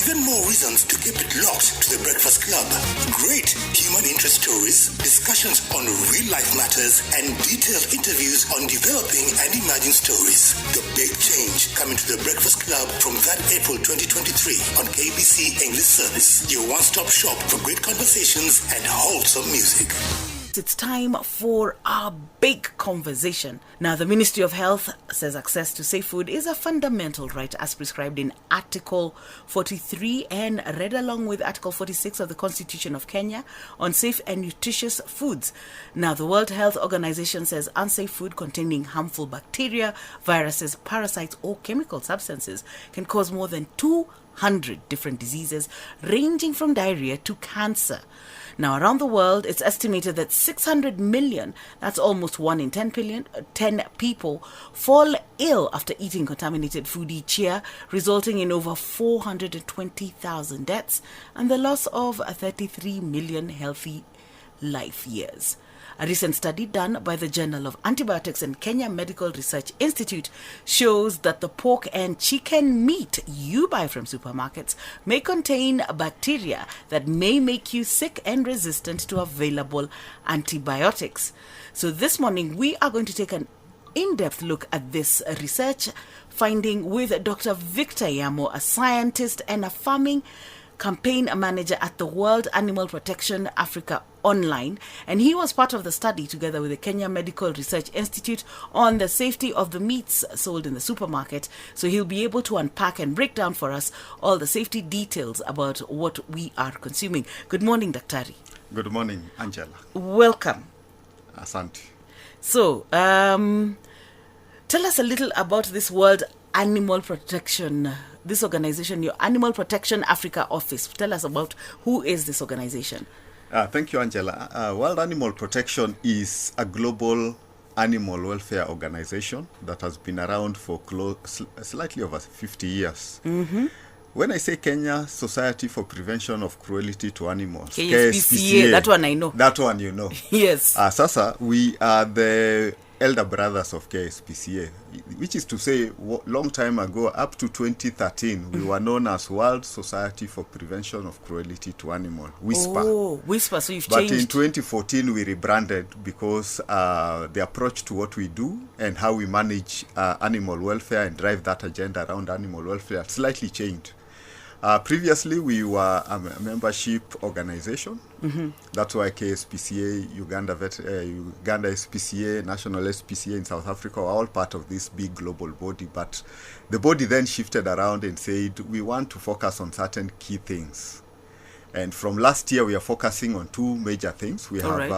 even more reasons to keep it locked to the Breakfast Club. Great human interest stories, discussions on real-life matters, and detailed interviews on developing and emerging stories. The big change coming to the Breakfast Club from that April 2023 on KBC English Service. Your one-stop shop for great conversations and wholesome music. It's time for our big conversation. Now, the Ministry of Health says access to safe food is a fundamental right as prescribed in Article 43 and read along with Article 46 of the Constitution of Kenya on safe and nutritious foods. Now, the World Health Organization says unsafe food containing harmful bacteria, viruses, parasites, or chemical substances can cause more than 200 different diseases, ranging from diarrhea to cancer. Now, around the world, it's estimated that 600 million, that's almost 1 in 10 people, fall ill after eating contaminated food each year, resulting in over 420,000 deaths and the loss of 33 million healthy life years. A recent study done by the Journal of Antibiotics and Kenya Medical Research Institute shows that the pork and chicken meat you buy from supermarkets may contain bacteria that may make you sick and resistant to available antibiotics. So this morning, we are going to take an in-depth look at this research finding with Dr. Victor Yamo, a scientist and a farming campaign manager at the World Animal Protection Africa Online, and he was part of the study together with the Kenya Medical Research Institute on the safety of the meats sold in the supermarket. So he'll be able to unpack and break down for us all the safety details about what we are consuming. Good morning, Daktari. Good morning, Angela. Welcome. Asante. So, tell us a little about this World Animal Protection, this organization, your Animal Protection Africa office. Tell us about who is this organization. Thank you, Angela. World Animal Protection is a global animal welfare organization that has been around for slightly over 50 years. Mm-hmm. When I say Kenya Society for Prevention of Cruelty to Animals, KBC, that one I know. That one you know. Yes. Sasa, we are the elder brothers of KSPCA, which is to say, long time ago, up to 2013, we were known as World Society for Prevention of Cruelty to Animals, WISPA. Oh, WISPA, so you've changed. But in 2014, we rebranded because the approach to what we do and how we manage animal welfare and drive that agenda around animal welfare slightly changed. Previously, we were a membership organization. Mm-hmm. That's why KSPCA, Uganda SPCA, National SPCA in South Africa are all part of this big global body. But the body then shifted around and said, we want to focus on certain key things. And from last year, we are focusing on two major things. We have,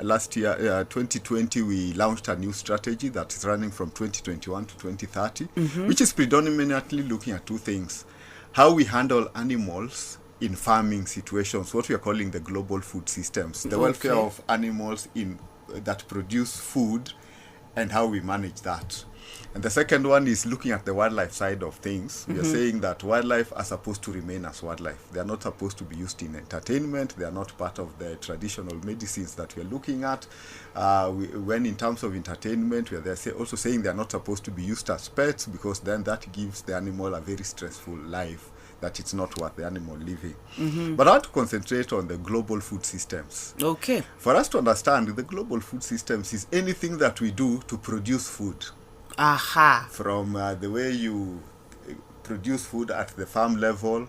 last year, 2020, we launched a new strategy that is running from 2021 to 2030, mm-hmm. which is predominantly looking at two things. How we handle animals in farming situations, what we are calling the global food systems, the welfare of animals that produce food and how we manage that. And the second one is looking at the wildlife side of things. Mm-hmm. We are saying that wildlife are supposed to remain as wildlife. They are not supposed to be used in entertainment. They are not part of the traditional medicines that we are looking at. When in terms of entertainment, we are also saying they are not supposed to be used as pets because then that gives the animal a very stressful life, that it's not worth the animal living. Mm-hmm. But I want to concentrate on the global food systems. Okay. For us to understand, the global food systems is anything that we do to produce food. Aha. From the way you produce food at the farm level,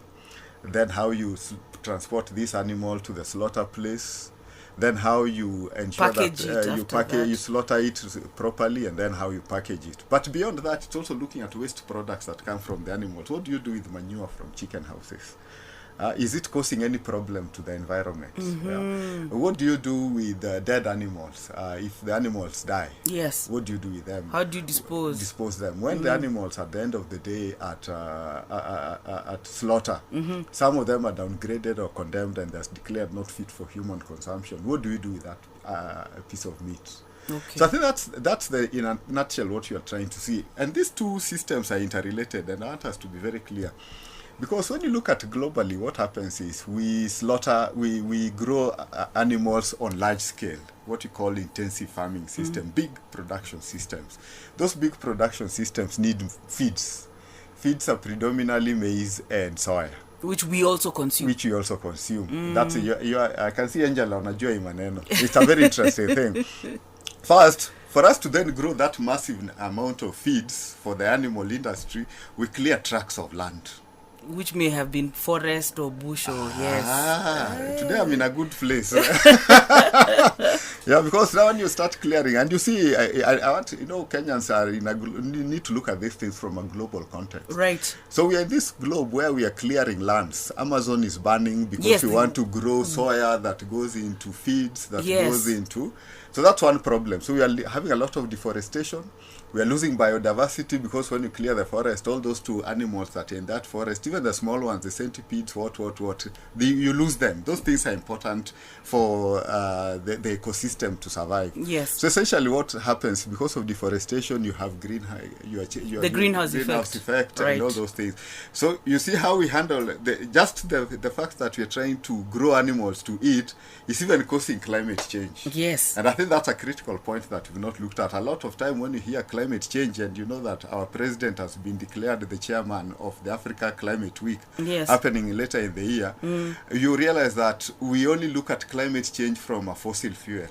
then how you transport this animal to the slaughter place, then how you ensure you slaughter it properly, and then how you package it. But beyond that, it's also looking at waste products that come from the animals. What do you do with manure from chicken houses? Is it causing any problem to the environment? Mm-hmm. Yeah. What do you do with dead animals? If the animals die, yes, what do you do with them? How do you dispose them? When the animals at the end of the day at slaughter, mm-hmm. some of them are downgraded or condemned and they're declared not fit for human consumption. What do we do with that piece of meat? Okay. So I think that's in a nutshell what you are trying to see. And these two systems are interrelated, and I want us to be very clear. Because when you look at globally, what happens is we grow animals on large scale, what you call intensive farming system, big production systems. Those big production systems need feeds. Feeds are predominantly maize and soya. Which we also consume. Which you also consume. That's I can see Angela unajua hii maneno. It's a very interesting thing. First, for us to then grow that massive amount of feeds for the animal industry, we clear tracts of land. Which may have been forest or bush or yes. Today I'm in a good place. Yeah, because now when you start clearing, and you see, I want, Kenyans are need to look at these things from a global context. Right. So we are in this globe where we are clearing lands. Amazon is burning because we want to grow soya that goes into feeds, that goes into... So that's one problem. So we are having a lot of deforestation. We are losing biodiversity because when you clear the forest, all those two animals that are in that forest, even the small ones, the centipedes, you lose them. Those things are important for the ecosystem to survive. Yes. So essentially what happens, because of deforestation, you have greenhouse effect right. and all those things. So you see how we handle the fact that we are trying to grow animals to eat is even causing climate change. Yes. And I think that's a critical point that we've not looked at. A lot of time when you hear climate change, and you know that our president has been declared the chairman of the Africa Climate Week, happening later in the year, you realize that we only look at climate change from a fossil fuel.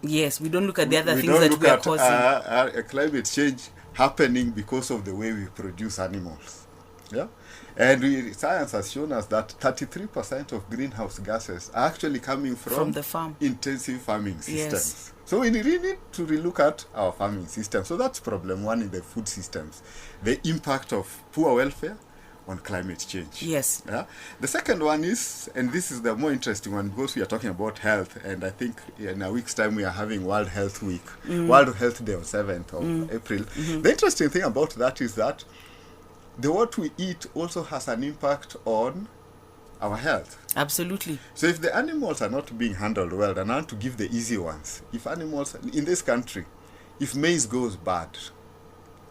Yes, we don't look at the other things that we are causing. Climate change happening because of the way we produce animals. Yeah. And science has shown us that 33% of greenhouse gases are actually coming from the farm. Intensive farming systems. Yes. So we really need to relook at our farming system. So that's problem one in the food systems. The impact of poor welfare on climate change. Yes. Yeah. The second one is, and this is the more interesting one because we are talking about health, and I think in a week's time we are having World Health Week, World Health Day on 7th of April. The interesting thing about that is that what we eat also has an impact on our health. Absolutely. So if the animals are not being handled well, and I want to give the easy ones. If animals in this country, if maize goes bad,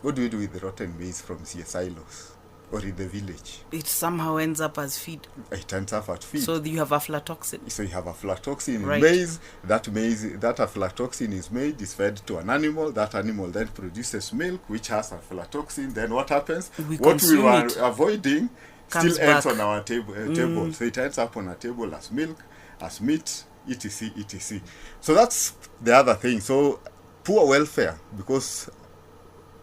what do we do with the rotten maize from the silos or in the village? It somehow ends up as feed. It ends up as feed. So you have aflatoxin. So you have aflatoxin in Right. maize. That aflatoxin is made, is fed to an animal. That animal then produces milk, which has aflatoxin. Then what happens? What we were avoiding Comes still ends back on our table. So it ends up on a table as milk, as meat, etc., etc. So that's the other thing. So poor welfare, because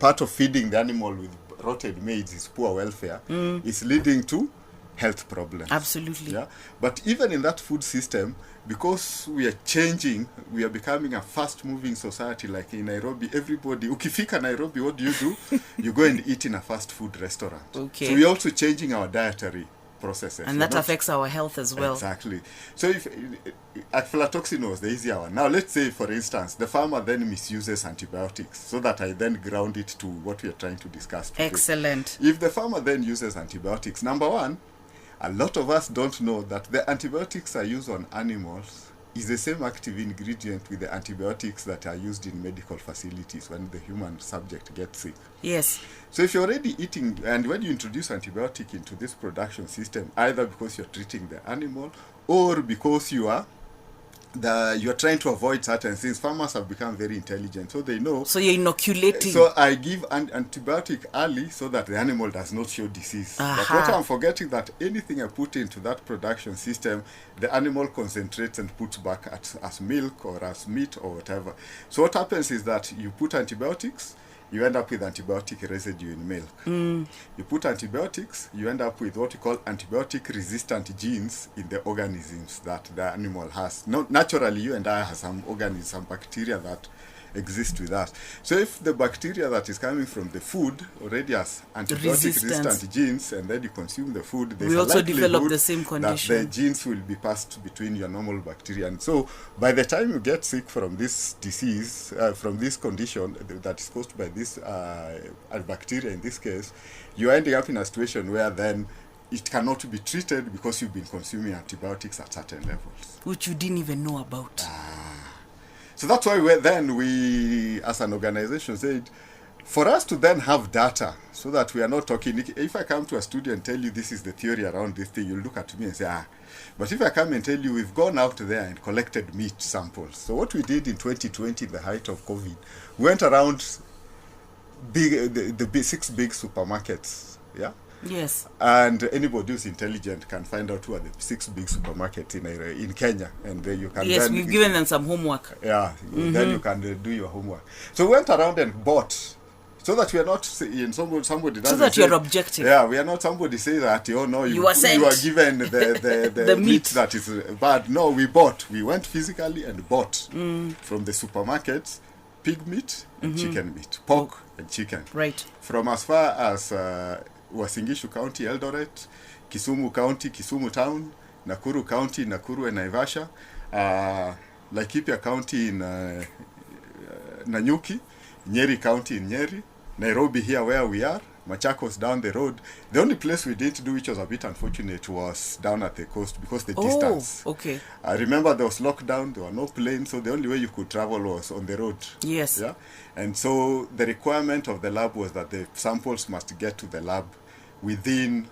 part of feeding the animal with rotted maize is poor welfare, is leading to health problems. Absolutely. Yeah. But even in that food system, because we are changing, we are becoming a fast-moving society. Like in Nairobi, everybody, ukifika Nairobi, what do? You go and eat in a fast food restaurant. Okay. So we're also changing our dietary processes. And that affects our health as well. Exactly. So if aflatoxin was the easier one. Now let's say, for instance, the farmer then misuses antibiotics, so that I then ground it to what we are trying to discuss today. Excellent. If the farmer then uses antibiotics, number one, a lot of us don't know that the antibiotics are used on animals is the same active ingredient with the antibiotics that are used in medical facilities when the human subject gets sick. Yes. So if you're already eating, and when you introduce antibiotic into this production system, either because you're treating the animal or because you are trying to avoid certain things, farmers have become very intelligent, so they know. So you're inoculating. So I give an antibiotic early so that the animal does not show disease. But what I'm forgetting, that anything I put into that production system, the animal concentrates and puts back as milk or as meat or whatever. So what happens is that you put antibiotics, you end up with antibiotic residue in milk. You put antibiotics, you end up with what you call antibiotic-resistant genes in the organisms that the animal has. Naturally, you and I have some organisms, some bacteria that exist with us. So if the bacteria that is coming from the food already has antibiotic-resistant genes, and then you consume the food, there's we a also develop likelihood the same condition. that the genes will be passed between your normal bacteria. And so by the time you get sick from this disease, from this condition that is caused by this bacteria in this case, you're ending up in a situation where then it cannot be treated because you've been consuming antibiotics at certain levels, which you didn't even know about. So that's why we as an organization said, for us to then have data, so that we are not talking, if I come to a studio and tell you this is the theory around this thing, you'll look at me and say, But if I come and tell you we've gone out there and collected meat samples. So what we did in 2020, the height of COVID, we went around the 6 big supermarkets, yeah, Yes. And anybody who's intelligent can find out who are the 6 big supermarkets in Kenya, and then you can. Yes, then, we've given them some homework. Yeah, then you can do your homework. So we went around and bought, so that we are not in somebody doesn't So that say, you're objective. Yeah, we are not somebody say that, oh no, you are sent. you are given the The meat that is bad. No, we bought. We went physically and bought from the supermarkets pig meat and chicken meat, pork and chicken. Right. From as far as Uasin Gishu County, Eldoret, Kisumu County, Kisumu Town, Nakuru County, Nakuru and Naivasha, Laikipia County in Nanyuki, Nyeri County in Nyeri, Nairobi here where we are, Machakos down the road. The only place we didn't do, which was a bit unfortunate, was down at the coast because the distance. Okay. I remember there was lockdown, there were no planes, so the only way you could travel was on the road. Yes. Yeah. And so the requirement of the lab was that the samples must get to the lab within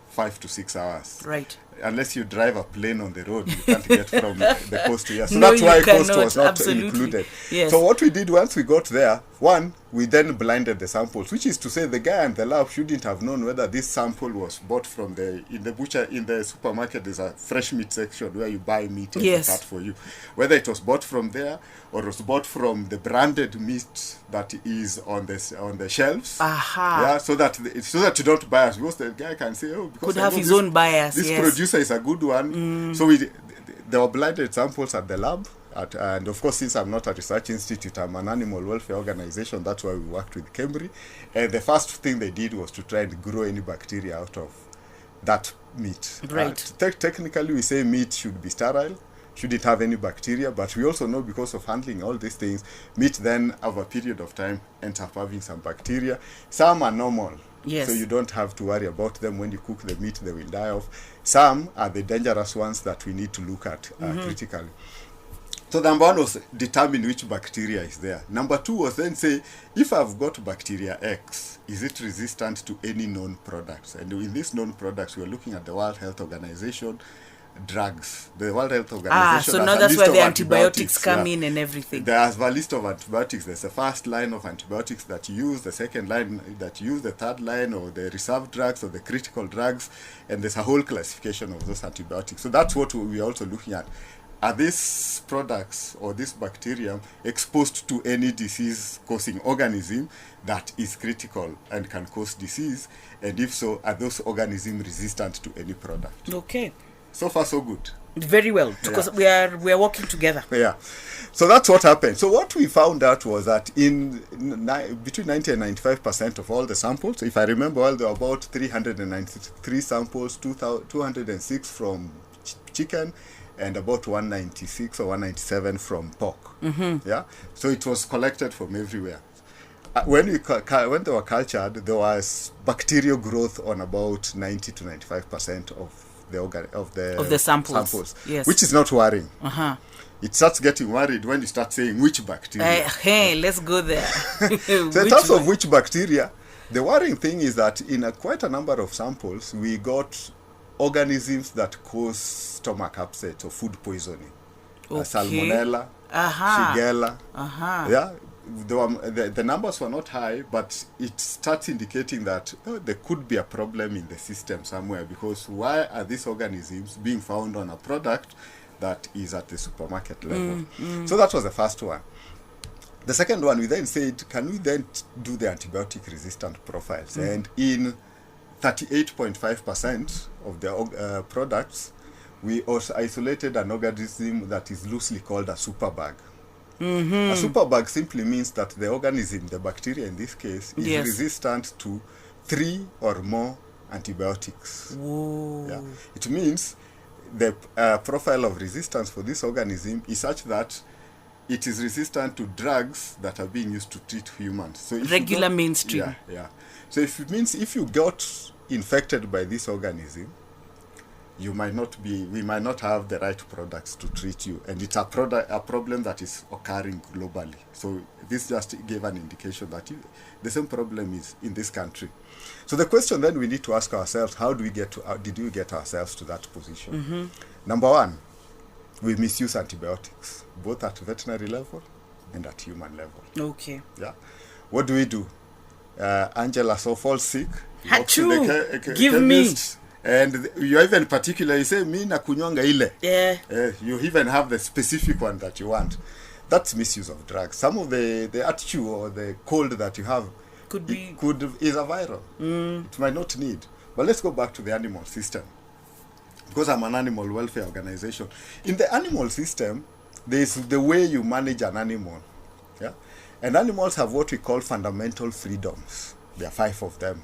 5 to 6 hours. Right. Unless you drive a plane on the road, you can't get from the coast to here. So No, that's why you coast cannot, was not absolutely. included. Yes. So what we did once we got there, one, we then blinded the samples, which is to say the guy in the lab shouldn't have known whether this sample was bought from in the butcher, in the supermarket. There's a fresh meat section where you buy meat and Yes. they cut for you. Whether it was bought from there or was bought from the branded meat that is on the shelves. Aha. Yeah, so that you don't bias, because the guy can say, oh, because Could I have know his own bias. this Yes. producer is a good one. So there were blinded samples at the lab. And of course, since I'm not a research institute, I'm an animal welfare organization. That's why we worked with Cambry. And the first thing they did was to try and grow any bacteria out of that meat. Right. Technically, we say meat should be sterile, shouldn't have any bacteria, but we also know because of handling all these things, meat then, over a period of time, ends up having some bacteria. Some are normal. Yes. So you don't have to worry about them. When you cook the meat, they will die off. Some are the dangerous ones that we need to look at critically. So number one was determine which bacteria is there. Number two was then say, if I've got bacteria X, is it resistant to any known products? And in these known products, we're looking at the World Health Organization drugs. The World Health Organization. So now that's where the antibiotics come in and everything. There's a list of antibiotics. There's the first line of antibiotics that you use, the second line that you use, the third line, or the reserve drugs, or the critical drugs, and there's a whole classification of those antibiotics. So that's what we're also looking at. Are these products or this bacterium exposed to any disease-causing organism that is critical and can cause disease? And if so, are those organisms resistant to any product? Okay. So far, so good. Very well, because we are working together. Yeah. So that's what happened. So what we found out was that in between 90 and 95% of all the samples, if I remember well, there were about 393 samples, 206 from chicken, and about 196 or 197 from pork. Yeah. So it was collected from everywhere. When they were cultured, there was bacterial growth on about 90 to 95% of the samples. Yes. Which is not worrying. It starts getting worried when you start saying which bacteria. Hey, let's go there. So in terms of which bacteria, the worrying thing is that in quite a number of samples, we got organisms that cause stomach upset or food poisoning. Salmonella, Shigella. Yeah, the numbers were not high, but it starts indicating that there could be a problem in the system somewhere, because why are these organisms being found on a product that is at the supermarket level? So that was the first one. The second one, we then said, can we then do the antibiotic resistant profiles? And in 38.5% of the products, we also isolated an organism that is loosely called a superbug. A superbug simply means that the organism, the bacteria in this case, is resistant to 3 or more antibiotics. Yeah. It means the profile of resistance for this organism is such that it is resistant to drugs that are being used to treat humans. So if regular mainstream. Yeah. So it means if you got infected by this organism, we might not have the right products to treat you, and it's a problem that is occurring globally. So this just gave an indication that the same problem is in this country. So the question then we need to ask ourselves: how do we did we get ourselves to that position? Number one, we misuse antibiotics both at veterinary level and at human level. Okay. Yeah. What do? Angela falls sick. Hachu, give me. And you're even particular, you say, mi na kunywanga ile. Yeah. You even have the specific one that you want. That's misuse of drugs. Some of the attitude or the cold that you have is a viral. It might not need. But let's go back to the animal system. Because I'm an animal welfare organization. In the animal system, there's the way you manage an animal. Yeah? And animals have what we call fundamental freedoms. There are 5 of them.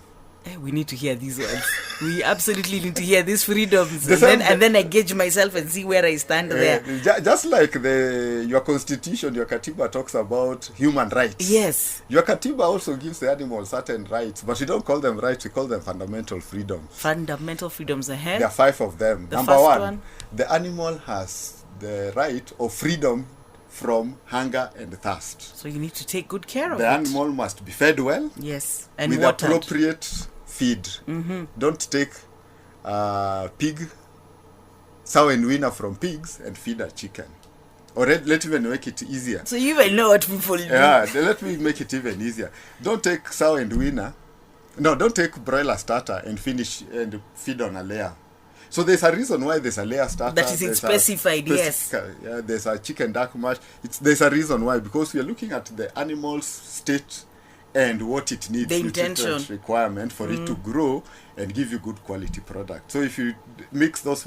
We need to hear these words. We absolutely need to hear these freedoms. And then I gauge myself and see where I stand there. Just like your constitution, your Katiba talks about human rights. Yes. Your Katiba also gives the animal certain rights, but we don't call them rights, we call them fundamental freedoms. Fundamental freedoms ahead. There are 5 of them. The Number first 1, the animal has the right of freedom from hunger and thirst. So you need to take good care of it. The animal must be fed well. Yes. And with watered. Appropriate feed. Don't take pig, sow and winner from pigs and feed a chicken. Or let even make it easier. So you even know what people do. Yeah, let me make it even easier. Don't take sow and winner. No, don't take broiler starter and feed on a layer. So there's a reason why there's a layer starter. That is specified, yes. Yeah, there's a chicken dark mash. There's a reason why, because we are looking at the animal's state and what it needs, the intention requirement for it to grow and give you good quality product. So if you mix those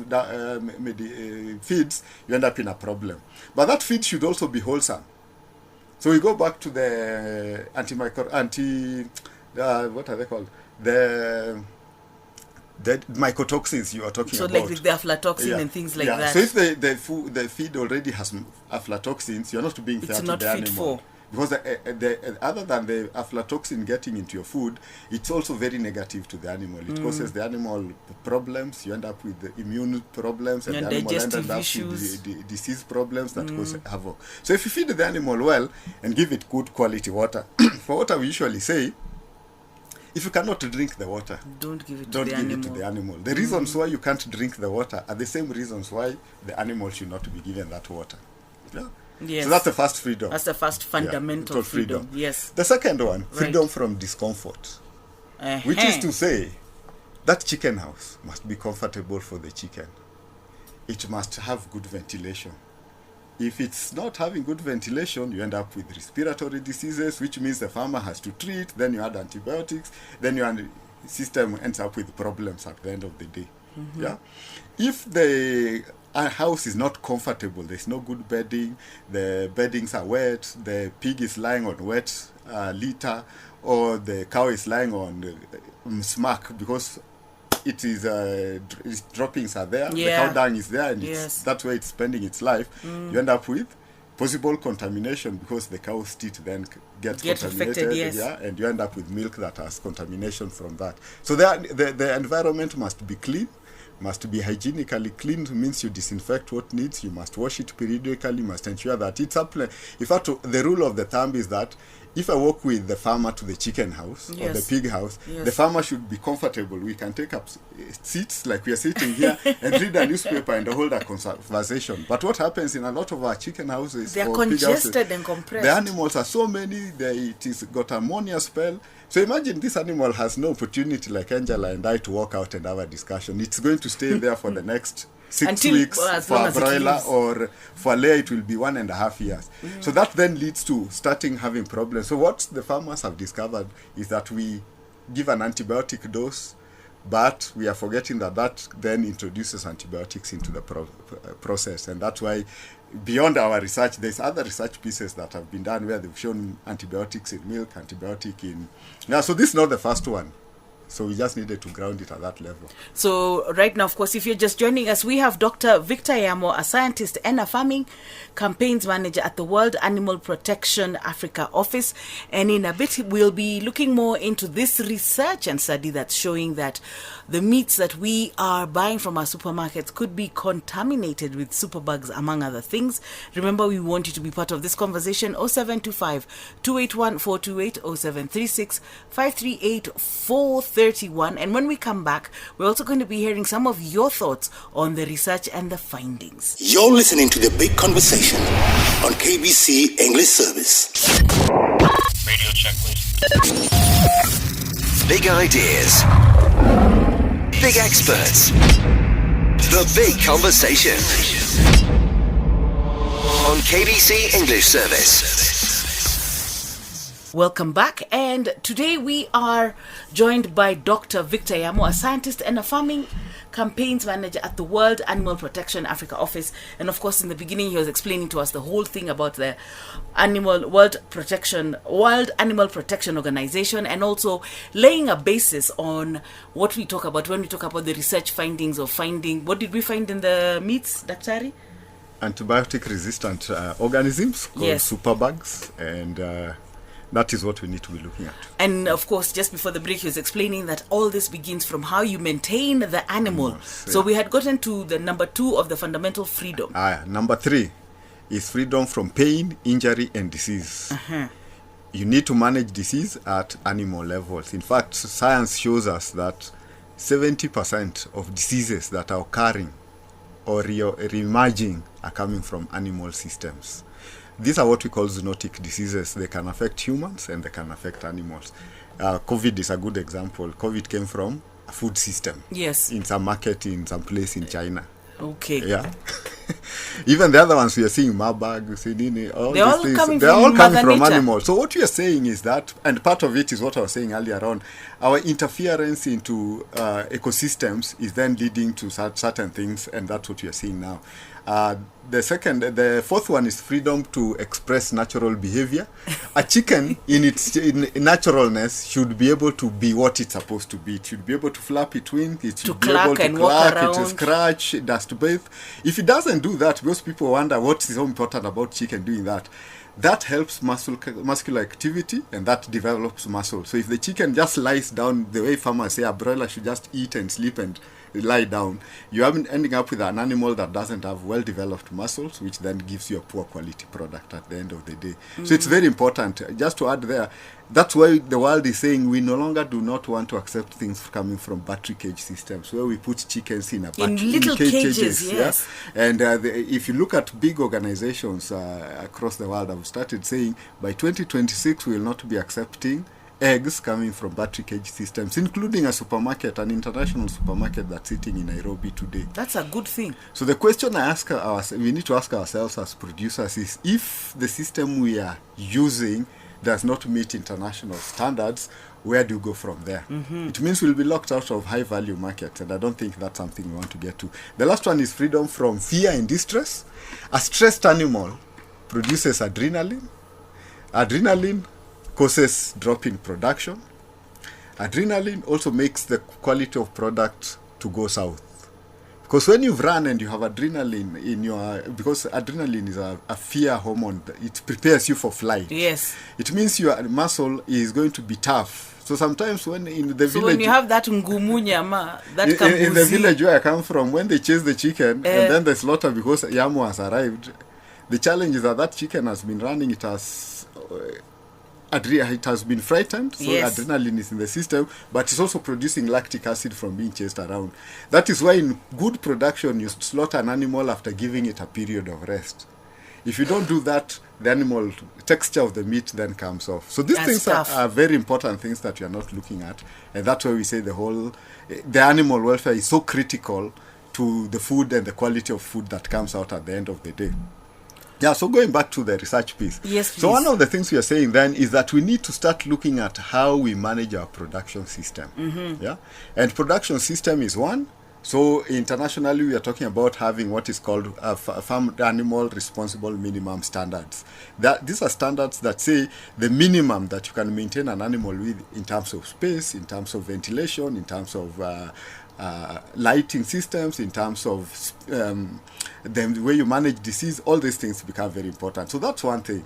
feeds, you end up in a problem. But that feed should also be wholesome. So we go back to the what are they called? The mycotoxins you are talking about. So like the aflatoxin and things like that. So if the feed already has aflatoxins, you're not being fair to the animal. Because other than the aflatoxin getting into your food, it's also very negative to the animal. It causes the animal problems. You end up with the immune problems, and the animal ends up with the disease problems that cause havoc. So if you feed the animal well and give it good quality water, for water we usually say, if you cannot drink the water, don't give it to the animal. The reasons why you can't drink the water are the same reasons why the animal should not be given that water. Yeah? Yes. So that's the first freedom. That's the first fundamental freedom. Yes. The second one, freedom from discomfort. Which is to say, that chicken house must be comfortable for the chicken. It must have good ventilation. If it's not having good ventilation, you end up with respiratory diseases, which means the farmer has to treat, then you add antibiotics, then your system ends up with problems at the end of the day. Yeah. If the house is not comfortable, there's no good bedding, the beddings are wet, the pig is lying on wet litter, or the cow is lying on smack because it is its droppings are there, the cow dung is there, and that's where it's spending its life. You end up with possible contamination because the cow's teeth then get contaminated, affected, and you end up with milk that has contamination from that. So the environment must be clean, must be hygienically cleaned, means you disinfect what needs, you must wash it periodically, must ensure that it's up. In fact, the rule of the thumb is that if I walk with the farmer to the chicken house or the pig house, the farmer should be comfortable. We can take up seats like we are sitting here and read a newspaper and hold a conversation. But what happens in a lot of our chicken houses, they are congested and compressed. The animals are so many, it is got ammonia spell. So imagine this animal has no opportunity like Angela and I to walk out and have a discussion. It's going to stay there for the next 6 weeks for a broiler, or for a layer it will be 1.5 years. So that then leads to starting having problems. So what the farmers have discovered is that we give an antibiotic dose, but we are forgetting that then introduces antibiotics into the process. And that's why beyond our research, there's other research pieces that have been done where they've shown antibiotics in milk, antibiotic in... Now, so this is not the first one. So we just needed to ground it at that level. So right now, of course, if you're just joining us, we have Dr. Victor Yamo, a scientist and a farming campaigns manager at the World Animal Protection Africa office. And in a bit, we'll be looking more into this research and study that's showing that the meats that we are buying from our supermarkets could be contaminated with superbugs, among other things. Remember, we want you to be part of this conversation. 0725 281 428, 0736 538 431. And when we come back, we're also going to be hearing some of your thoughts on the research and the findings. You're listening to The Big Conversation on KBC English Service. Radio check, please. Big ideas. Big experts. The Big Conversation. On KBC English Service. Welcome back, and today we are joined by Dr. Victor Yamo, a scientist and a farming campaigns manager at the World Animal Protection Africa office. And of course, in the beginning, he was explaining to us the whole thing about the World Animal Protection Organization, and also laying a basis on what we talk about when we talk about the research findings of what did we find in the meats, Daktari? Antibiotic resistant organisms called Yes. superbugs, and that is what we need to be looking at. And of course, just before the break, he was explaining that all this begins from how you maintain the animal. So we had gotten to the number 2 of the fundamental freedom. Number 3 is freedom from pain, injury, and disease. You need to manage disease at animal levels. In fact, science shows us that 70% of diseases that are occurring or re-emerging are coming from animal systems. These are what we call zoonotic diseases. They can affect humans and they can affect animals. COVID is a good example. COVID came from a food system. Yes. In some market, in some place in China. Okay. Yeah. Even the other ones we are seeing, Marburg, Sidini, They're all coming coming Mother from Nature. animals. So what we are saying is that, and part of it is what I was saying earlier on, our interference into ecosystems is then leading to certain things, and that's what we are seeing now. The fourth one is freedom to express natural behavior. A chicken, in its naturalness, should be able to be what it's supposed to be. It should be able to flap its wings. It should be able to clack, to scratch, to bathe. If it doesn't do that, most people wonder what is so important about chicken doing that. That helps muscular activity, and that develops muscle. So if the chicken just lies down the way farmers say a broiler should just eat and sleep and lie down, you are ending up with an animal that doesn't have well-developed muscles, which then gives you a poor quality product at the end of the day. So it's very important. Just to add there, that's why the world is saying we no longer do not want to accept things coming from battery cage systems, where we put chickens in little cages, yes. Yeah? And if you look at big organizations across the world, I've started saying by 2026 we will not be accepting eggs coming from battery cage systems, including an international supermarket that's sitting in Nairobi today. That's a good thing. So the question we need to ask ourselves as producers is, if the system we are using does not meet international standards, where do you go from there? It means we'll be locked out of high-value markets, and I don't think that's something we want to get to. The last one is freedom from fear and distress. A stressed animal produces adrenaline. Adrenaline causes drop in production. Adrenaline also makes the quality of product to go south. Because when you've run and you have adrenaline because adrenaline is a fear hormone, it prepares you for flight. Yes. It means your muscle is going to be tough. So sometimes when in the village... when you have that ngumunyama, that in the village where I come from, when they chase the chicken and then they slaughter because Yamo has arrived, the challenge is that chicken has been running, it has been frightened, so yes. Adrenaline is in the system, but it's also producing lactic acid from being chased around. That is why in good production you slaughter an animal after giving it a period of rest. If you don't do that, the animal texture of the meat then comes off. So these things are very important things that we are not looking at, and that's why we say the animal welfare is so critical to the food and the quality of food that comes out at the end of the day. Yeah, so going back to the research piece. Yes, please. So one of the things we are saying then is that we need to start looking at how we manage our production system. Yeah, and production system is one. So internationally, we are talking about having what is called farm animal responsible minimum standards. These are standards that say the minimum that you can maintain an animal with in terms of space, in terms of ventilation, in terms of lighting systems, in terms of the way you manage disease. All these things become very important. So that's one thing.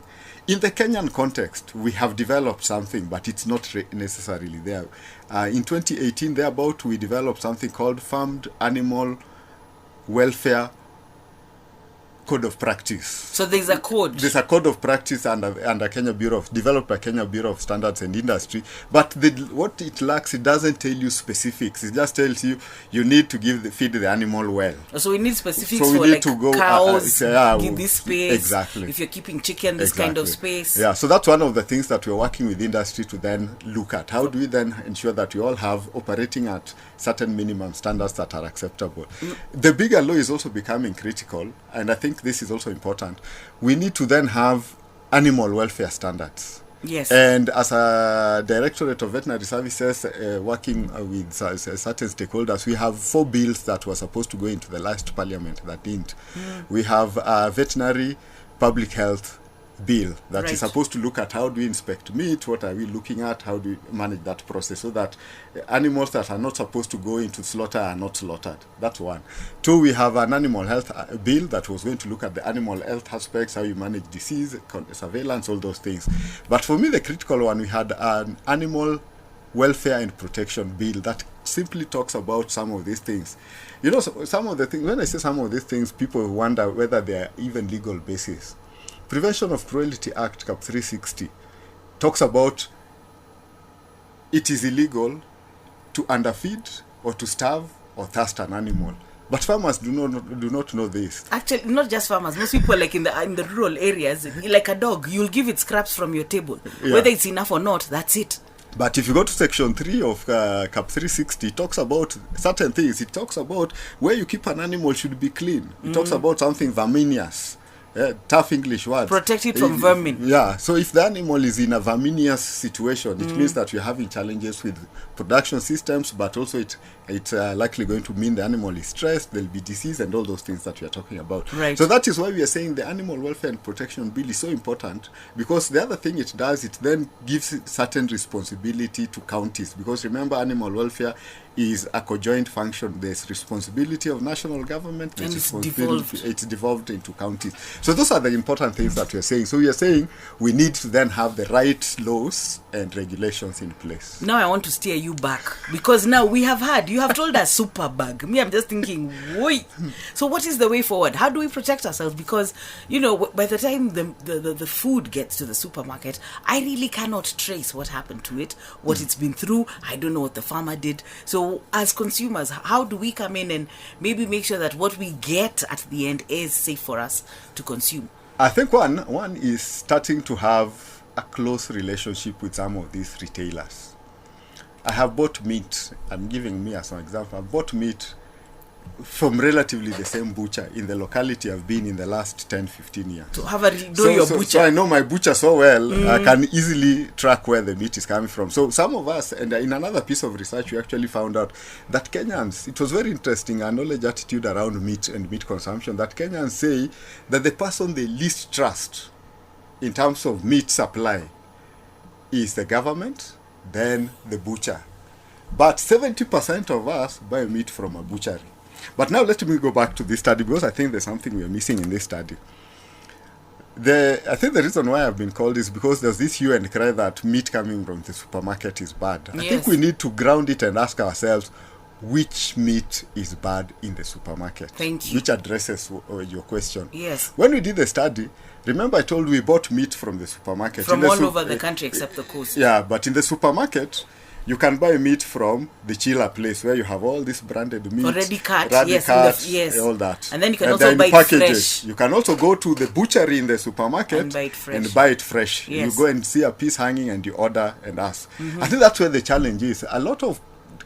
In the Kenyan context, we have developed something, but it's not necessarily there. In 2018, thereabout, we developed something called Farmed Animal Welfare code of practice. So there's a code. There's a code of practice under Kenya developed by Kenya Bureau of Standards and Industry. But what it lacks, it doesn't tell you specifics. It just tells you need to feed the animal well. So we need specifics so we for need like to go, cows, give this space. Exactly. If you're keeping chicken, this kind of space. Yeah, so that's one of the things that we're working with industry to then look at. How do we then ensure that we all have operating at certain minimum standards that are acceptable? The bigger law is also becoming critical, and I think this is also important. We need to then have animal welfare standards. Yes. And as a Directorate of Veterinary Services working with certain stakeholders, we have 4 bills that were supposed to go into the last parliament that didn't. We have a veterinary public health bill that is supposed to look at how do we inspect meat, what are we looking at, how do we manage that process so that animals that are not supposed to go into slaughter are not slaughtered. That's one. 2, we have an animal health bill that was going to look at the animal health aspects, how you manage disease, surveillance, all those things. But for me, the critical one, we had an animal welfare and protection bill that simply talks about some of these things. You know, some of the things, when I say some of these things, people wonder whether they are even legal basis. Prevention of Cruelty Act, Cap 360, talks about it is illegal to underfeed or to starve or thirst an animal. But farmers do not know this. Actually, not just farmers. Most people, like in the rural areas, like a dog, you'll give it scraps from your table. Yeah. Whether it's enough or not, that's it. But if you go to Section 3 of Cap 360, it talks about certain things. It talks about where you keep an animal should be clean. It talks about something verminious. Tough English words. Protect it from vermin. Yeah, so if the animal is in a verminous situation, it means that you're having challenges with production systems, but also it's likely going to mean the animal is stressed, there'll be disease and all those things that we are talking about. Right. So that is why we are saying the Animal Welfare and Protection Bill is so important, because the other thing it does, it then gives certain responsibility to counties, because remember, animal welfare is a conjoint function. There's responsibility of national government, and it's devolved into counties. So those are the important things that we are saying. So we are saying we need to then have the right laws and regulations in place. Now I want to steer you back, because now you have told us super bug. Me, I'm just thinking, wait. So what is the way forward? How do we protect ourselves? Because, you know, by the time the food gets to the supermarket, I really cannot trace what happened to it, what it's been through. I don't know what the farmer did. So as consumers, how do we come in and maybe make sure that what we get at the end is safe for us to consume? I think one is starting to have a close relationship with some of these retailers. I have bought meat, I'm giving me as an example, I've bought meat from relatively the same butcher in the locality I've been in the last 10-15 years. So have a your butcher. So I know my butcher so well, I can easily track where the meat is coming from. So some of us, and in another piece of research, we actually found out that Kenyans, it was very interesting, our knowledge attitude around meat and meat consumption, that Kenyans say that the person they least trust in terms of meat supply is the government, then the butcher. But 70% of us buy meat from a butchery. But now let me go back to this study, because I think there's something we're missing in this study. I think the reason why I've been called is because there's this hue and cry that meat coming from the supermarket is bad. Yes. I think we need to ground it and ask ourselves, which meat is bad in the supermarket? Thank you. Which addresses your question. Yes. When we did the study, remember I told you we bought meat from the supermarket. From all over the country except the coast. Yeah, but in the supermarket, you can buy meat from the chiller place where you have all this branded meat. Already cut, yes. All that. And then you can also buy it fresh. You can also go to the butchery in the supermarket and buy it fresh. Yes. You go and see a piece hanging and you order and ask. I think that's where the challenge is. A lot of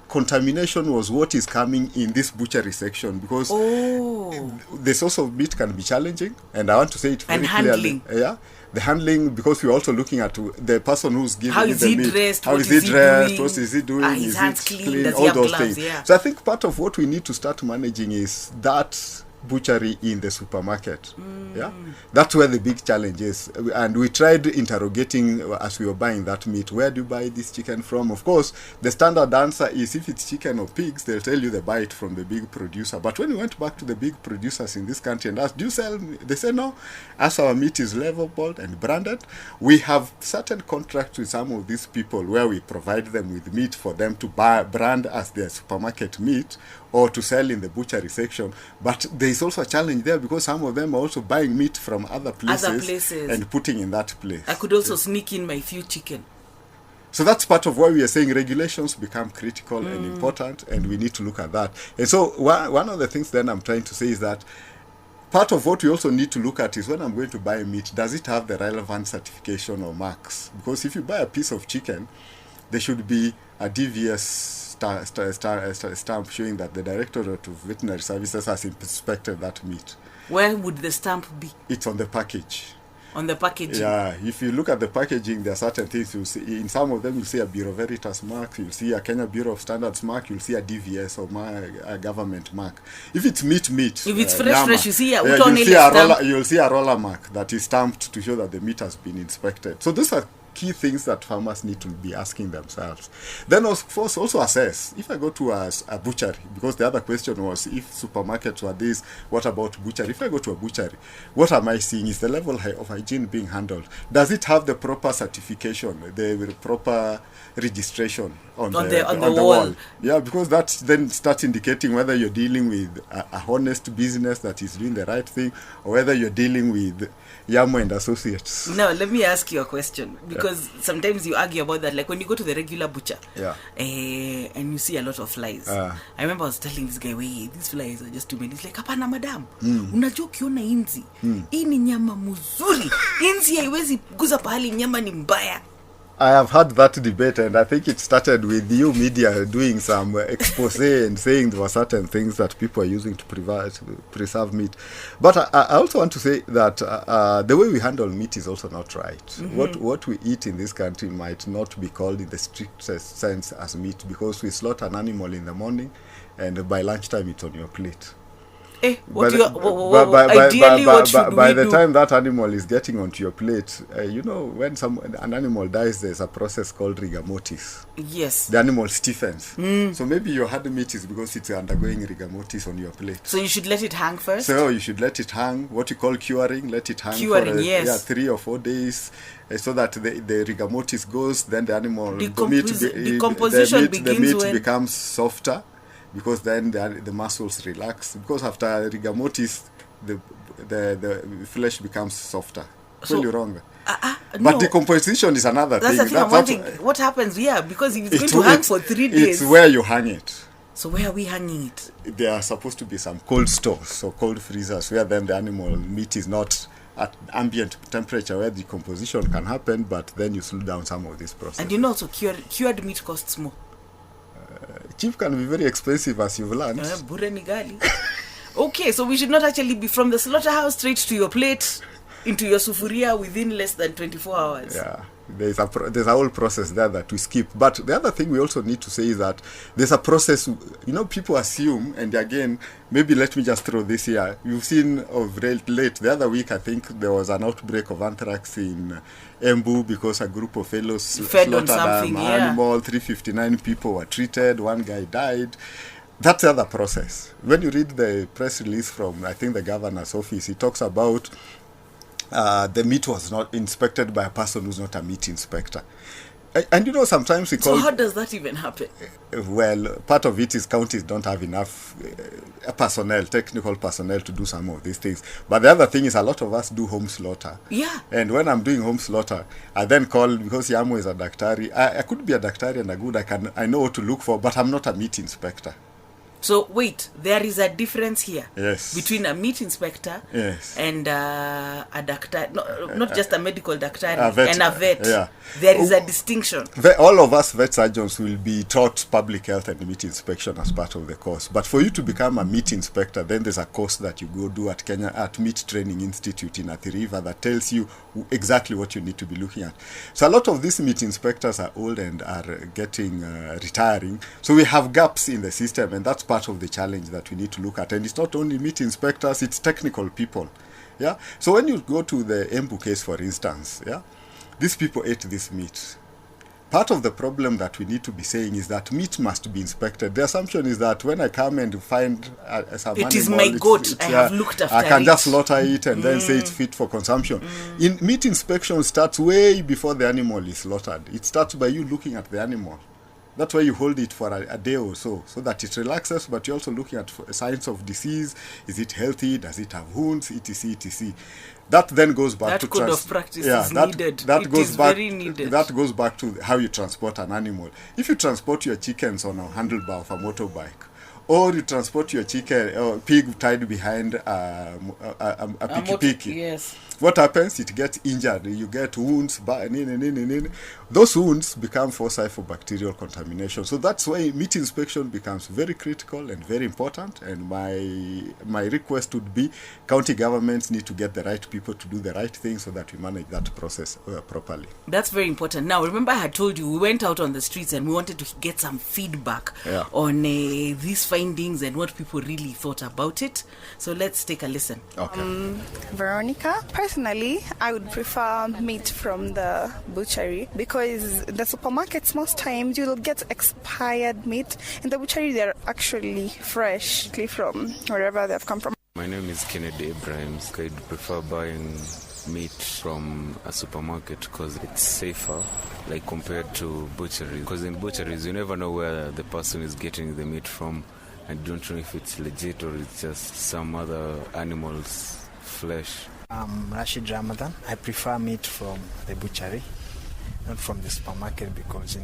contamination was what is coming in this butchery section, because the source of meat can be challenging, and I want to say it very clearly. Yeah, the handling, because we're also looking at the person who's giving the meat. How is he dressed? What is he doing? His hands clean? Does all he have those gloves? things. Yeah. So I think part of what we need to start managing is that butchery in the supermarket. Yeah, that's where the big challenge is. And we tried interrogating as we were buying that meat, where do you buy this chicken from? Of course, the standard answer is if it's chicken or pigs, they'll tell you they buy it from the big producer. But when we went back to the big producers in this country and asked, do you sell? They said no, as our meat is labeled and branded, we have certain contracts with some of these people where we provide them with meat for them to brand as their supermarket meat. or to sell in the butchery section. But there is also a challenge there because some of them are also buying meat from other places. And putting in that place. I could also sneak in my few chicken. So that's part of why we are saying regulations become critical and important, and we need to look at that. And so one of the things then I'm trying to say is that part of what we also need to look at is when I'm going to buy meat, does it have the relevant certification or marks? Because if you buy a piece of chicken, there should be a DVS stamp showing that the Directorate of Veterinary Services has inspected that meat. Where would the stamp be? It's on the package. On the packaging? Yeah, if you look at the packaging, there are certain things you'll see. In some of them, you'll see a Bureau Veritas mark, you'll see a Kenya Bureau of Standards mark, you'll see a DVS or a government mark. If it's meat, if it's fresh, you see you'll see a roller mark that is stamped to show that the meat has been inspected. So those are key things that farmers need to be asking themselves. Then of course also assess, if I go to a butchery, because the other question was if supermarkets were this, what about butchery? If I go to a butchery, what am I seeing? Is the level of hygiene being handled? Does it have the proper certification, the proper registration on the wall? Yeah, because that then starts indicating whether you're dealing with a honest business that is doing the right thing, or whether you're dealing with Yamo and Associates. Now, let me ask you a question, because sometimes you argue about that. Like when you go to the regular butcher, and you see a lot of flies. I remember I was telling this guy, wait, these flies are just too many. He's like, hapana madam, unajua ukiona inzi, hii ni nyama mzuri. Inzi haiwezi guza pahali nyama ni mbaya. I have had that debate, and I think it started with you media doing some expose and saying there were certain things that people are using to preserve meat. But I also want to say that the way we handle meat is also not right. What we eat in this country might not be called in the strictest sense as meat, because we slaughter an animal in the morning, and by lunchtime it's on your plate. By the time that animal is getting onto your plate, when an animal dies, there's a process called rigor mortis. Yes. The animal stiffens. So maybe your hard meat is because it's undergoing rigor mortis on your plate. So you should let it hang first? So you should let it hang, what you call curing, let it hang for 3 or 4 days, so that the rigor mortis goes, then the animal, decomposition begins, the meat becomes softer. Because then the muscles relax. Because after rigor mortis, the flesh becomes softer. So you're wrong. But decomposition is another thing. That's the thing I'm wondering. What happens? Yeah, because if it's going to hang for 3 days. It's where you hang it. So where are we hanging it? There are supposed to be some cold stores or cold freezers where then the animal meat is not at ambient temperature where decomposition can happen, but then you slow down some of this process. And also cured meat costs more. Cheap can be very expensive, as you've learned. Okay, so we should not actually be from the slaughterhouse straight to your plate, into your sufuria within less than 24 hours. Yeah, there's a whole process there that we skip. But the other thing we also need to say is that there's a process, people assume, and again, maybe let me just throw this here. You've seen of late, the other week, I think there was an outbreak of anthrax in Embu because a group of fellows slaughtered an animal. 359 people were treated, 1 guy died. That's the other process. When you read the press release from, I think, the governor's office, he talks about the meat was not inspected by a person who's not a meat inspector. And sometimes we call... So how does that even happen? Well, part of it is counties don't have enough technical personnel to do some of these things. But the other thing is a lot of us do home slaughter. Yeah. And when I'm doing home slaughter, I then call, because Yamo is a daktari, I could be a daktari and I know what to look for, but I'm not a meat inspector. So wait, there is a difference here. Yes. Between a meat inspector and a doctor, not just a medical doctor and a vet. Yeah. There is a distinction. All of us vet surgeons will be taught public health and meat inspection as part of the course. But for you to become a meat inspector, then there's a course that you go do at Meat Training Institute in Athi River that tells you exactly what you need to be looking at. So a lot of these meat inspectors are old and are getting retiring. So we have gaps in the system, and that's part of the challenge that we need to look at. And it's not only meat inspectors, it's technical people. Yeah. So when you go to the Embu case, for instance, these people ate this meat. Part of the problem that we need to be saying is that meat must be inspected. The assumption is that when I come and find some animal, is my goat, I have looked after it. I can just slaughter it and then say it's fit for consumption. Meat inspection starts way before the animal is slaughtered. It starts by you looking at the animal. That's why you hold it for a day or so that it relaxes, but you're also looking at signs of disease. Is it healthy? Does it have wounds? Etc. etc. That then goes back to that code of practice is needed. That it goes is back, very needed. That goes back to how you transport an animal. If you transport your chickens on a handlebar of a motorbike, or you transport your pig tied behind a piki-piki. Yes. What happens? It gets injured. You get wounds. Those wounds become foci for bacterial contamination. So that's why meat inspection becomes very critical and very important. And my request would be county governments need to get the right people to do the right thing so that we manage that process properly. That's very important. Now, remember I had told you we went out on the streets and we wanted to get some feedback on these findings and what people really thought about it. So let's take a listen. Okay. Veronica, personally, I would prefer meat from the butchery because the supermarkets, most times you'll get expired meat. In the butchery, they're actually fresh from wherever they've come from. My name is Kennedy Abrahams. I'd prefer buying meat from a supermarket because it's safer, like compared to butcheries. Because in butcheries, you never know where the person is getting the meat from. I don't know if it's legit or it's just some other animal's flesh. I'm Rashid Ramadan. I prefer meat from the butchery, not from the supermarket, because,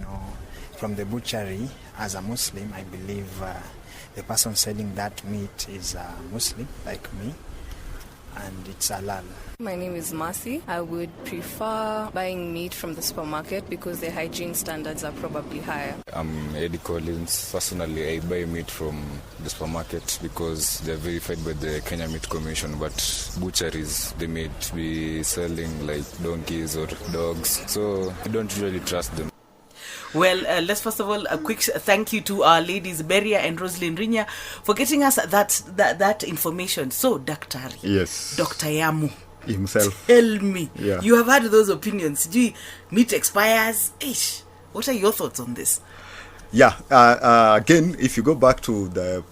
from the butchery, as a Muslim, I believe the person selling that meat is a Muslim, like me, and it's halal. My name is Mercy. I would prefer buying meat from the supermarket because the hygiene standards are probably higher. I'm Eddie Collins. Personally, I buy meat from the supermarket because they're verified by the Kenya Meat Commission, but butcheries, they may be selling like donkeys or dogs, so I don't really trust them. Well, let's first of all a quick thank you to our ladies Beria and Roslyn Rinya for getting us that information. So, Daktari, yes, Dr. Yamo himself, tell me, yeah, you have had those opinions. Gee, meat expires. Ish, what are your thoughts on this? Yeah, again, if you go back to the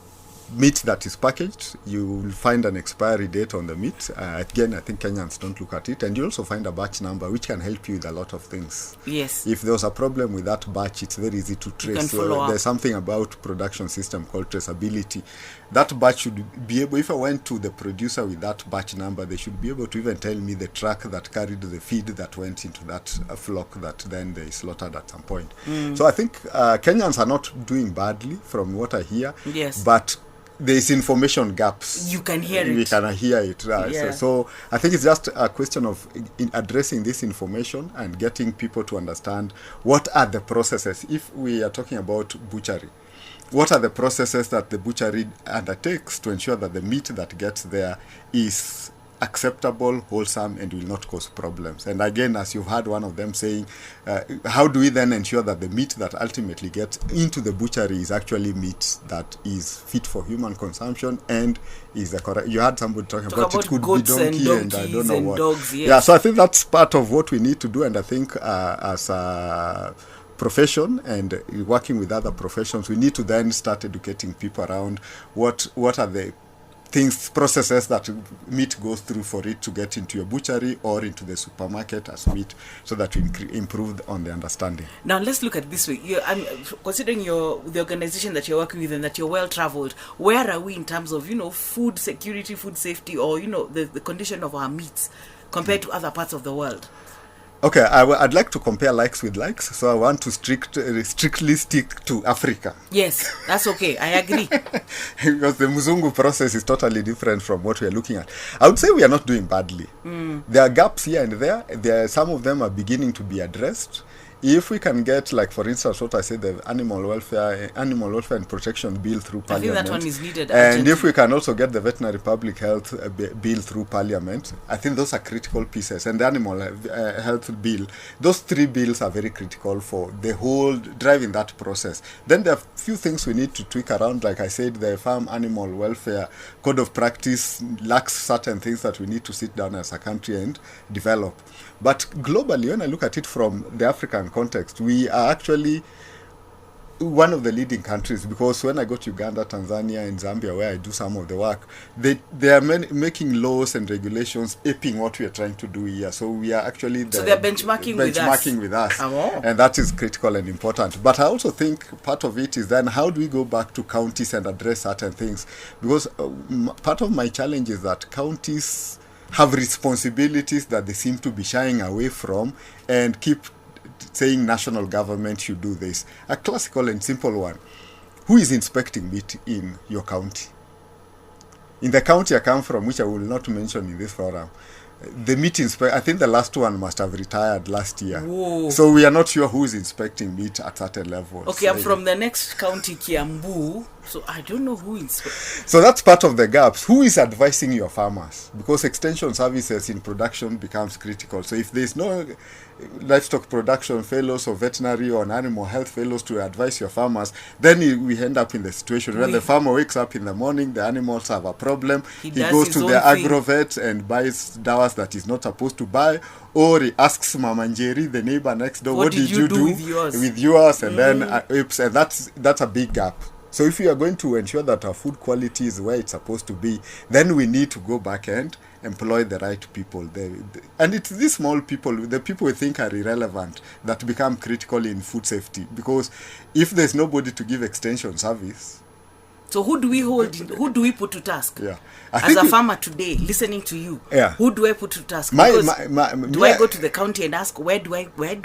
meat that is packaged, you will find an expiry date on the meat. Again, I think Kenyans don't look at it. And you also find a batch number, which can help you with a lot of things. Yes. If there's a problem with that batch, it's very easy to trace. So there's something about production system called traceability. That batch should be able, if I went to the producer with that batch number, they should be able to even tell me the truck that carried the feed that went into that flock that then they slaughtered at some point. So I think Kenyans are not doing badly from what I hear. Yes. But there's information gaps. You can hear it. We can hear it. Right? Yeah. So I think it's just a question of addressing this information and getting people to understand what are the processes. If we are talking about butchery, what are the processes that the butchery undertakes to ensure that the meat that gets there is acceptable, wholesome, and will not cause problems. And again, as you've heard one of them saying, how do we then ensure that the meat that ultimately gets into the butchery is actually meat that is fit for human consumption and is the correct? You had somebody talking about it could be donkey and I don't know what. Dogs, yes. Yeah, so I think that's part of what we need to do, and I think as a profession and working with other professions, we need to then start educating people around what are the processes that meat goes through for it to get into your butchery or into the supermarket as meat, so that we improve on the understanding. Now let's look at it this way. I'm considering the organization that you're working with and that you're well traveled. Where are we in terms of food security, food safety, or the condition of our meats compared to other parts of the world? Okay, I'd like to compare likes with likes, so I want to strictly stick to Africa. Yes, that's okay. I agree. Because the Muzungu process is totally different from what we are looking at. I would say we are not doing badly. There are gaps here and there. Some of them are beginning to be addressed. If we can get, like, for instance, what I said, the Animal Welfare and Protection Bill through Parliament. I think that one is needed. And if we can also get the Veterinary Public Health Bill through Parliament, I think those are critical pieces. And the Animal Health Bill, those three bills are very critical for the whole driving that process. Then there are a few things we need to tweak around. Like I said, the Farm Animal Welfare Code of Practice lacks certain things that we need to sit down as a country and develop. But globally, when I look at it from the African context, we are actually one of the leading countries, because when I go to Uganda, Tanzania, and Zambia, where I do some of the work, they are making laws and regulations aping what we are trying to do here. So we are actually they're benchmarking with us. Oh. And that is critical and important. But I also think part of it is then how do we go back to counties and address certain things? Because part of my challenge is that counties have responsibilities that they seem to be shying away from and keep saying national government should do this. A classical and simple one. Who is inspecting meat in your county? In the county I come from, which I will not mention in this forum, the meat inspector, I think the last one must have retired last year. Whoa. So we are not sure who is inspecting meat at certain levels. Okay, I'm from the next county, Kiambu, so I don't know who inspects. So that's part of the gaps. Who is advising your farmers? Because extension services in production becomes critical. So if there's no livestock production fellows or veterinary or animal health fellows to advise your farmers, then we end up in the situation where the farmer wakes up in the morning, the animals have a problem, he goes to the agrovet and buys dawas that he's not supposed to buy, or he asks Mama Njeri, the neighbor next door, what did you do with yours? And then and that's a big gap. So if we are going to ensure that our food quality is where it's supposed to be, then we need to go back and employ the right people. And it's these small people, the people we think are irrelevant, that become critical in food safety. Because if there's nobody to give extension service... So who do we hold? Who do we put to task? Yeah. As a farmer today, listening to you, who do I put to task? Do I go to the county and ask, where do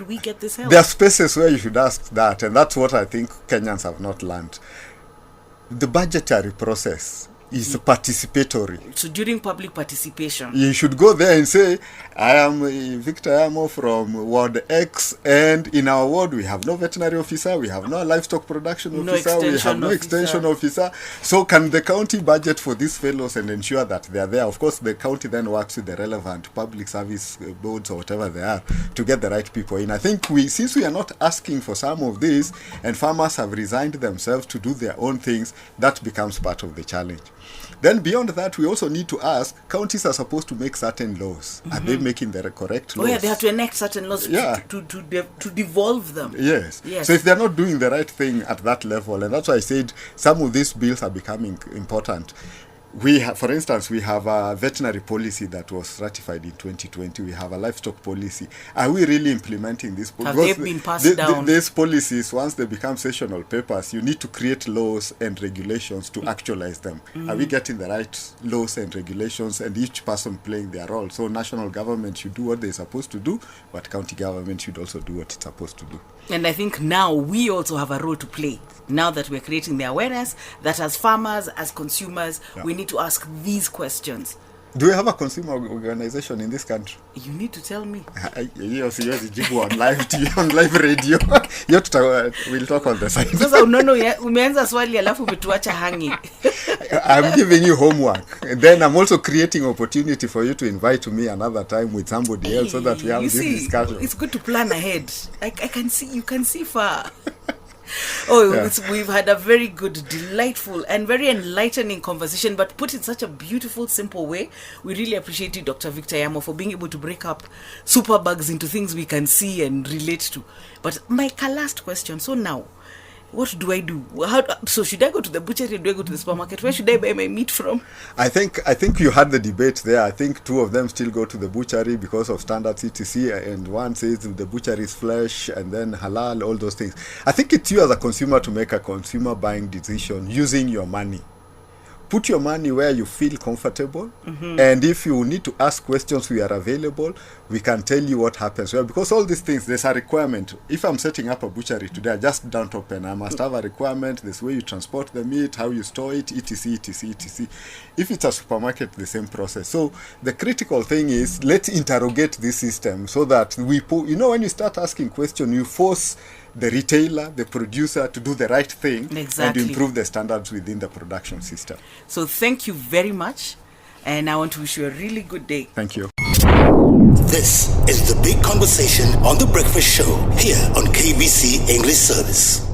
we get this help? There are spaces where you should ask that, and that's what I think Kenyans have not learned. The budgetary process is participatory. So during public participation, you should go there and say, I am Victor Yamo from Ward X, and in our ward we have no veterinary officer, we have no livestock production officer, we have no extension officer. So can the county budget for these fellows and ensure that they are there? Of course, the county then works with the relevant public service boards or whatever they are to get the right people in. I think since we are not asking for some of this, and farmers have resigned themselves to do their own things, that becomes part of the challenge. Then beyond that, we also need to ask, counties are supposed to make certain laws. Are they making the correct laws? Oh yeah, they have to enact certain laws to devolve them. Yes. So if they're not doing the right thing at that level, and that's why I said some of these bills are becoming important. For instance, we have a veterinary policy that was ratified in 2020. We have a livestock policy. Are we really implementing this? Have they been passed down? These policies, once they become sessional papers, you need to create laws and regulations to actualize them. Are we getting the right laws and regulations, and each person playing their role? So national government should do what they're supposed to do, but county government should also do what it's supposed to do. And I think now we also have a role to play. Now that we're creating the awareness that as farmers, as consumers, we need to ask these questions. Do we have a consumer organization in this country? You need to tell me. on live TV, on live radio. We'll talk on the side. Umeanza swali alafu umetuacha hanging. I'm giving you homework. And then I'm also creating opportunity for you to invite me another time with somebody else so that we have this discussion. It's good to plan ahead. I can see, you can see far. We've had a very good, delightful and very enlightening conversation, but put in such a beautiful, simple way. We really appreciate you, Dr. Victor Yamo, for being able to break up superbugs into things we can see and relate to. But my last question, so now, what do I do? So should I go to the butchery? Do I go to the supermarket? Where should I buy my meat from? I think you had the debate there. I think two of them still go to the butchery because of standards etc. And one says the butchery is flesh and then halal, all those things. I think it's you as a consumer to make a consumer buying decision using your money. Put your money where you feel comfortable, and if you need to ask questions, we are available. We can tell you what happens. Well, because all these things, there's a requirement. If I'm setting up a butchery today, I just don't open. I must have a requirement. There's way you transport the meat, how you store it, etc., etc., etc. If it's a supermarket, the same process. So the critical thing is, let's interrogate this system so that when you start asking questions, you force the retailer, the producer to do the right thing and improve the standards within the production system. So thank you very much, and I want to wish you a really good day. Thank you. This is The Big Conversation on The Breakfast Show here on KBC English Service.